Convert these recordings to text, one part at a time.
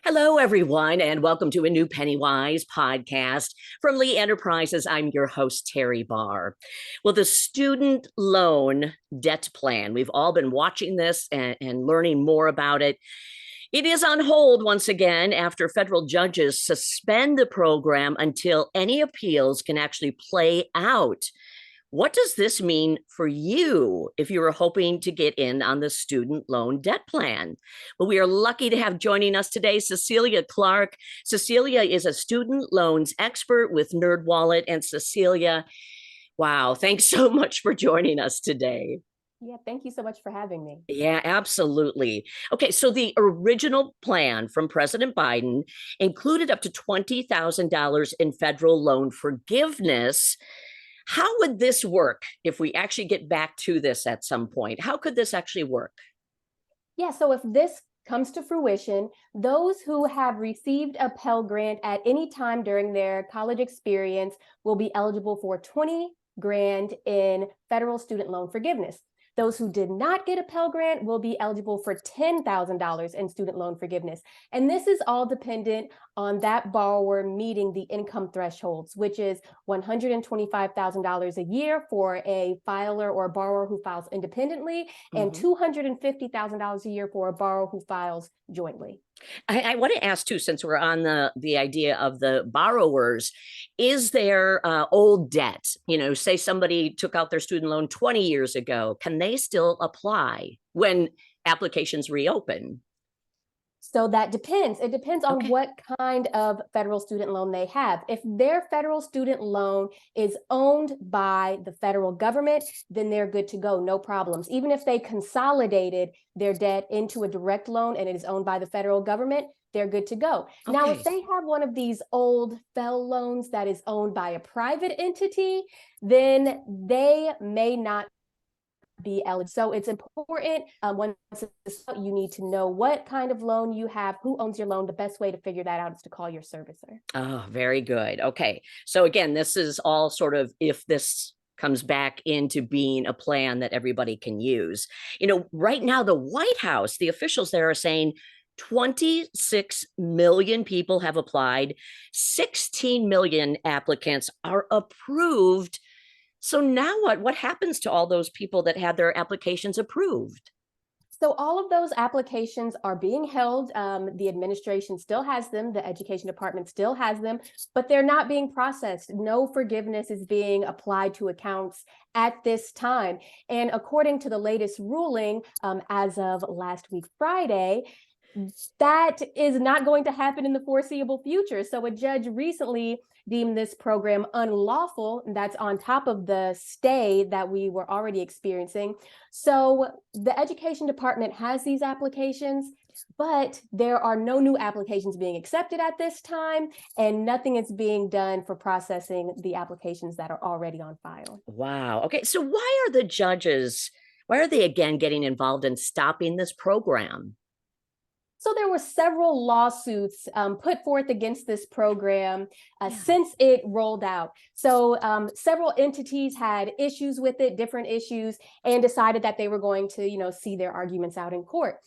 Hello, everyone, and welcome to a new PennyWise podcast. From Lee Enterprises, I'm your host, Teri Barr. Well, the student loan debt plan, we've all been watching this and learning more about it. It is on hold once again after federal judges suspend the program until any appeals can actually play out. What does this mean for you if you were hoping to get in on the student loan debt plan? Well, we are lucky to have joining us today Cecilia Clark. Cecilia is a student loans expert with NerdWallet. And Cecilia, wow, thanks so much for joining us today. Yeah, thank you so much for having me. Yeah, absolutely. Okay, so the original plan from President Biden included up to $20,000 in federal loan forgiveness. How would this work if we actually get back to this at some point? How could this actually work? Yeah, so if this comes to fruition, those who have received a Pell Grant at any time during their college experience will be eligible for 20 grand in federal student loan forgiveness. Those who did not get a Pell Grant will be eligible for $10,000 in student loan forgiveness. And this is all dependent on that borrower meeting the income thresholds, which is $125,000 a year for a filer or a borrower who files independently, and $250,000 a year for a borrower who files jointly. I want to ask too, since we're on the idea of the borrowers, is there old debt? Say somebody took out their student loan 20 years ago. Can they still apply when applications reopen? So that depends. It depends on what kind of federal student loan they have. If their federal student loan is owned by the federal government, then they're good to go, no problems. Even if they consolidated their debt into a direct loan and it is owned by the federal government, they're good to go. Now, if they have one of these old FFEL loans that is owned by a private entity, then they may not be eligible. So it's important, once you need to know what kind of loan you have, who owns your loan. The best way to figure that out is to call your servicer. Oh, very good. Okay. So again, this is all sort of if this comes back into being a plan that everybody can use. Right now, the White House, the officials there are saying 26 million people have applied, 16 million applicants are approved. So now what? What happens to all those people that had their applications approved? So all of those applications are being held. The administration still has them. The Education Department still has them, but they're not being processed. No forgiveness is being applied to accounts at this time. And according to the latest ruling, as of last week, Friday, that is not going to happen in the foreseeable future. So a judge recently deemed this program unlawful, and that's on top of the stay that we were already experiencing. So the Education Department has these applications, but there are no new applications being accepted at this time, and nothing is being done for processing the applications that are already on file. Wow. Okay. So why are they again getting involved in stopping this program? So there were several lawsuits put forth against this program since it rolled out. So several entities had issues with it, different issues, and decided that they were going to, see their arguments out in court.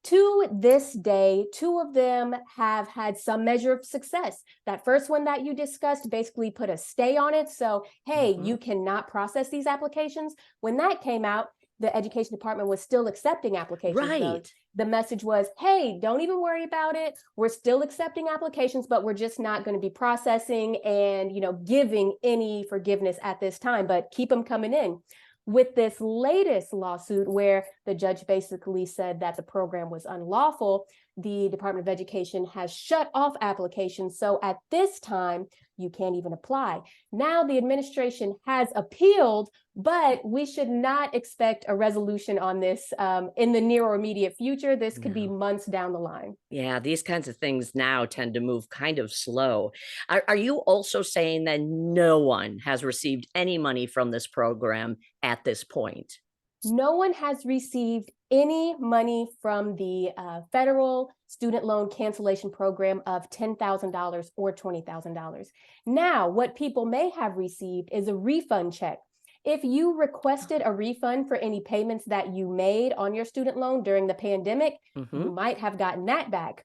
To this day, two of them have had some measure of success. That first one that you discussed basically put a stay on it. So, hey, you cannot process these applications. When that came out, the Education Department was still accepting applications. Right. The message was, hey, don't even worry about it. We're still accepting applications, but we're just not going to be processing and, giving any forgiveness at this time, but keep them coming in. With this latest lawsuit where the judge basically said that the program was unlawful, the Department of Education has shut off applications. So at this time, you can't even apply. Now the administration has appealed, but we should not expect a resolution on this in the near or immediate future. This could be months down the line. Yeah, these kinds of things now tend to move kind of slow. Are you also saying that no one has received any money from this program at this point? No one has received any money from the federal student loan cancellation program of $10,000 or $20,000. Now, what people may have received is a refund check. If you requested a refund for any payments that you made on your student loan during the pandemic, you might have gotten that back.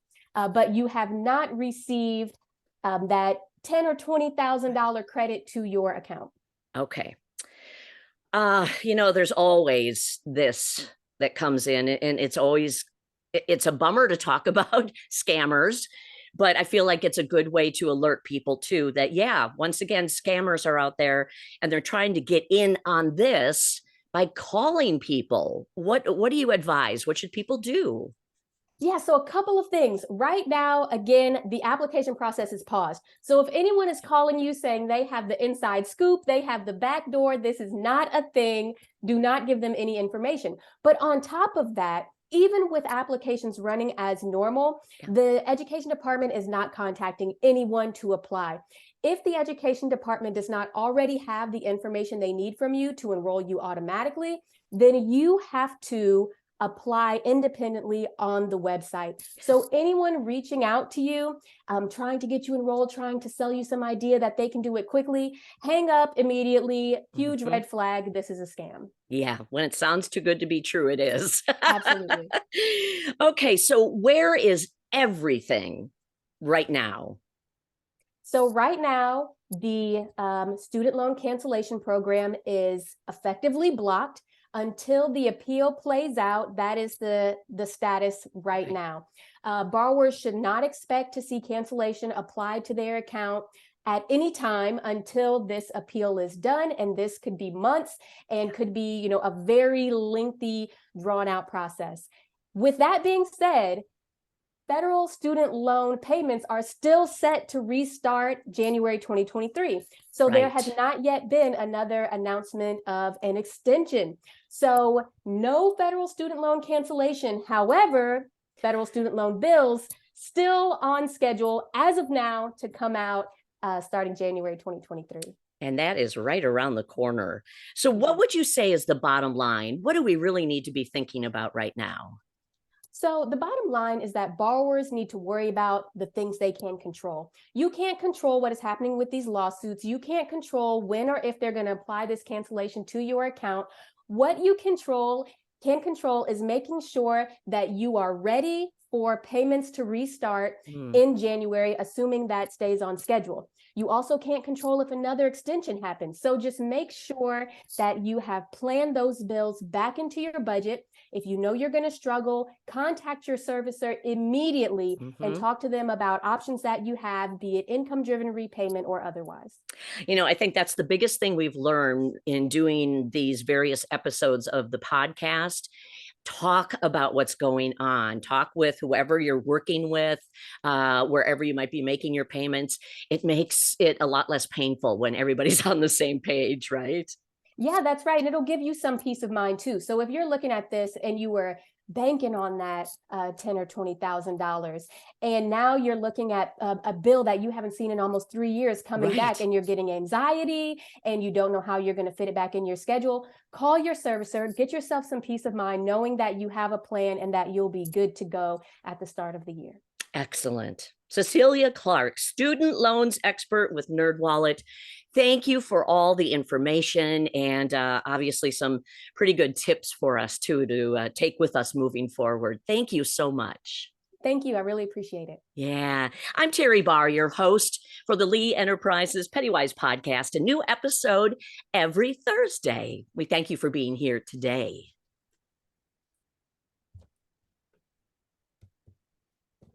but you have not received that $10,000 or $20,000 credit to your account. Okay. There's always this that comes in, and it's a bummer to talk about scammers, but I feel like it's a good way to alert people too that, yeah, once again, scammers are out there and they're trying to get in on this by calling people. What do you advise? What should people do? Yeah, so a couple of things. Right now, again, the application process is paused. So if anyone is calling you saying they have the inside scoop, they have the back door, this is not a thing, do not give them any information. But on top of that, even with applications running as normal, the education department is not contacting anyone to apply. If the education department does not already have the information they need from you to enroll you automatically, then you have to apply independently on the website. So anyone reaching out to you, trying to get you enrolled, trying to sell you some idea that they can do it quickly, hang up immediately. Huge red flag. This is a scam. Yeah, when it sounds too good to be true, it is. Absolutely. Okay, so where is everything right now? So right now, the student loan cancellation program is effectively blocked until the appeal plays out. That is the status right now. Borrowers should not expect to see cancellation applied to their account at any time until this appeal is done. And this could be months and could be, a very lengthy, drawn out process. With that being said, federal student loan payments are still set to restart January 2023. So there has not yet been another announcement of an extension. So no federal student loan cancellation. However, federal student loan bills still on schedule as of now to come out starting January 2023. And that is right around the corner. So what would you say is the bottom line? What do we really need to be thinking about right now? So the bottom line is that borrowers need to worry about the things they can control. You can't control what is happening with these lawsuits. You can't control when or if they're going to apply this cancellation to your account. What you can control is making sure that you are ready for payments to restart in January, assuming that stays on schedule. You also can't control if another extension happens. So just make sure that you have planned those bills back into your budget. If you know you're going to struggle, contact your servicer immediately and talk to them about options that you have, be it income-driven repayment or otherwise. I think that's the biggest thing we've learned in doing these various episodes of the podcast. Talk about what's going on. Talk with whoever you're working with, wherever you might be making your payments. It makes it a lot less painful when everybody's on the same page, right? Yeah, that's right. And it'll give you some peace of mind too. So if you're looking at this and you were banking on that $10,000 or $20,000, and now you're looking at a bill that you haven't seen in almost 3 years coming back, and you're getting anxiety and you don't know how you're going to fit it back in your schedule, call your servicer, get yourself some peace of mind, knowing that you have a plan and that you'll be good to go at the start of the year. Excellent. Cecilia Clark, student loans expert with NerdWallet. Thank you for all the information and obviously some pretty good tips for us too to take with us moving forward. Thank you so much. Thank you. I really appreciate it. Yeah. I'm Teri Barr, your host for the Lee Enterprises PennyWise podcast, a new episode every Thursday. We thank you for being here today.